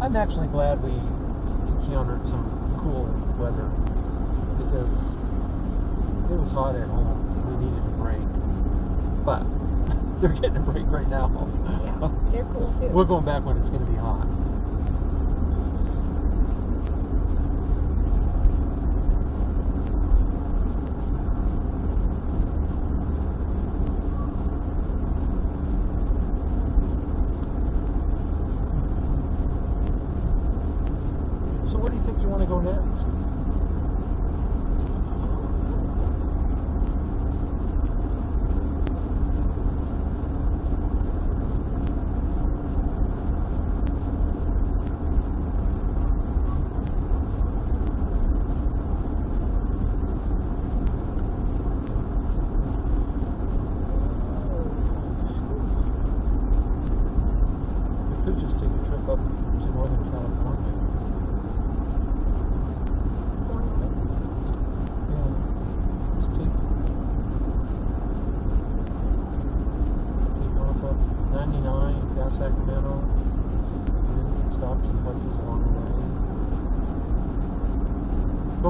I'm actually glad we encountered some cool weather because it was hot at home. We needed a break. But they're getting a break right now. Yeah, they're cool too. We're going back when it's going to be hot.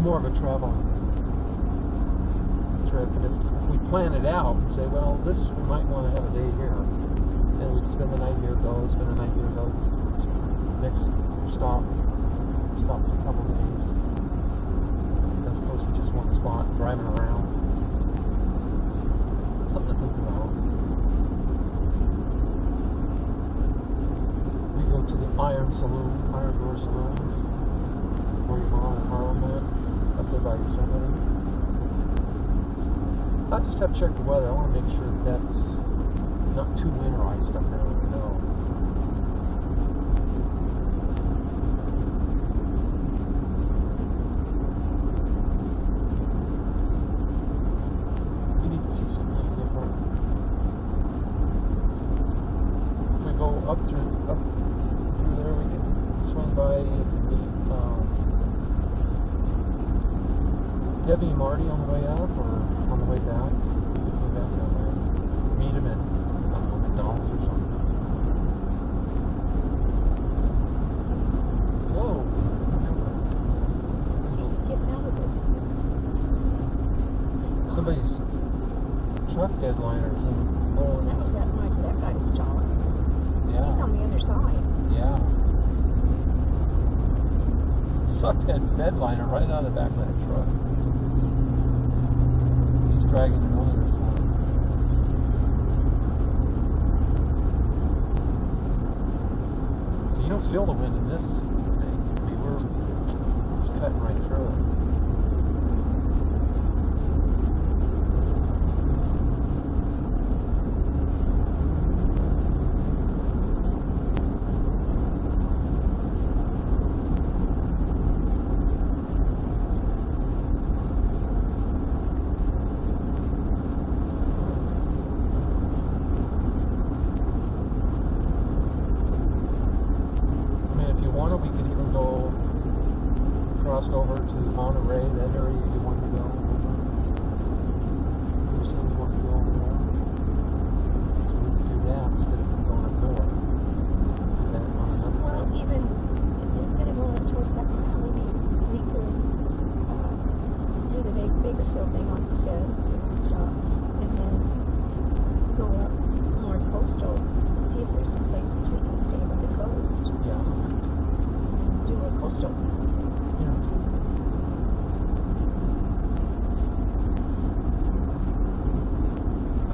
More of a travel trip, and if we plan it out and say, well, this we might want to have a day here, and we'd spend the night here, go, spend the night here, go, next stop for a couple of days, as opposed to just one spot driving around. Something to think about. We go to the Iron Door Saloon, where you go in Harlem. Up there by Yosemite. I just have to check the weather. I want to make sure that's not too winterized up there when we go. We need to see something different. If we go up through there, we can swing by the Debbie and Marty on the way out or on the way back? Meet them at McDonald's or something. Whoa! So you get somebody's truck deadliners and Oh, that was that noise of that guy stalling. yeah. He's on the other side. Yeah. Sucked that bedliner right out of the back of that truck. He's dragging it on there. So you don't feel the wind in this thing. I mean, we're just cutting right through it. We could even go cross over to Monterey, that area you want to go. You said you want to go over there. So we could do that instead of going up north. Do that on another Well, route. even instead of going towards Sacramento, maybe we could do the Bakersfield thing, like you said, stop, and then go up more coastal and see if there's some places we can stay by the coast. Yeah. Do a coastal thing. Yeah.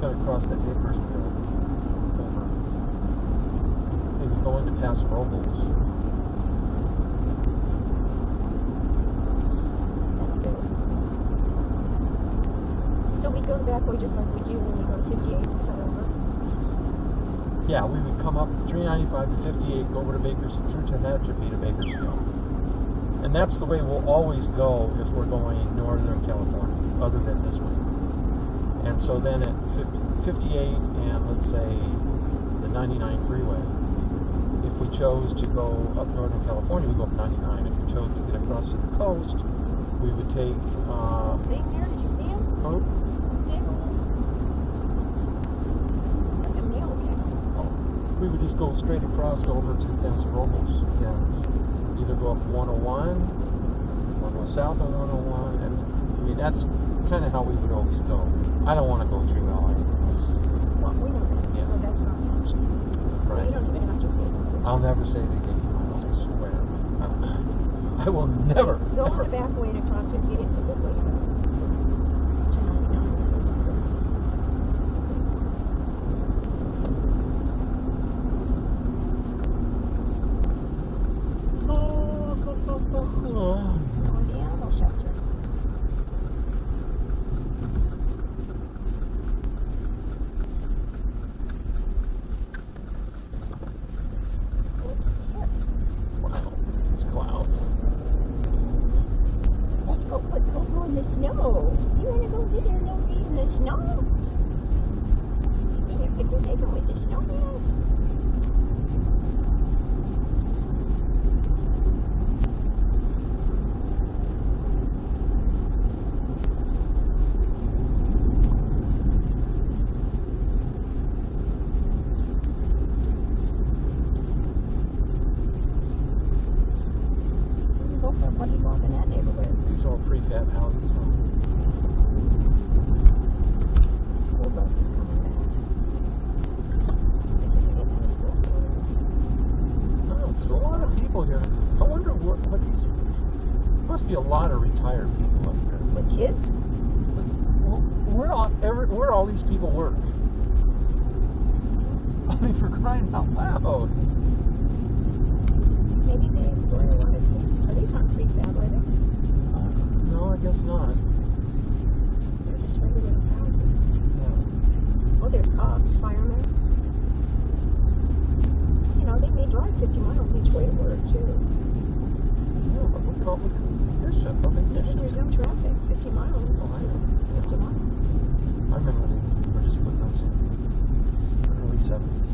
Cut across that Bakersfield over. Maybe go into Paso Robles. So we go the back way just like we do when we go to 58 and cut over. Yeah, we would come up 395 to 58, go over to Bakersfield, through Tehachapi to Bakersfield. And that's the way we'll always go if we're going Northern California, other than this way. And so then at 58 and let's say the 99 freeway, if we chose to go up Northern California, we go up 99. If we chose to get across to the coast, we would take... Thing there, did you see him? oh, Big one. Like a mail cow. we would just go straight across over to Paso Robles and either go up 101 or go south on 101. And I mean, that's kind of how we would always go. I don't want to go through LA. Well, we know that, Yeah. so that's not an option. So Right. you don't even have to say that. I'll never say they gave me miles, I swear. I will never. Go on ever. the back way and across 58, it's a good way to go. To 99. On the animal shelter. What's here? Wow, it's clouds. Let's go put Coco in the snow. You want to go get her little feet in the snow? Here, could you take her with the snowman? Go for a buddy walk in that neighborhood. These are all prefab houses. School bus is coming back. Because they get out of school so early. Oh, there's a lot of people here. I wonder what these... Must be a lot of retired people up here. With kids? Well, where all these people work? I mean, for crying out loud. Maybe they employ a lot of these. These aren't prefab, are they? No, I guess not. They're just regular houses. Yeah. Oh, there's cops, firemen. You know, they may drive 50 miles each way to work, too. Yeah, but look at all the bishop. I mean, Because there's no traffic. 50 miles. Oh, I know. 50 miles. I remember they were just putting those in early 70s.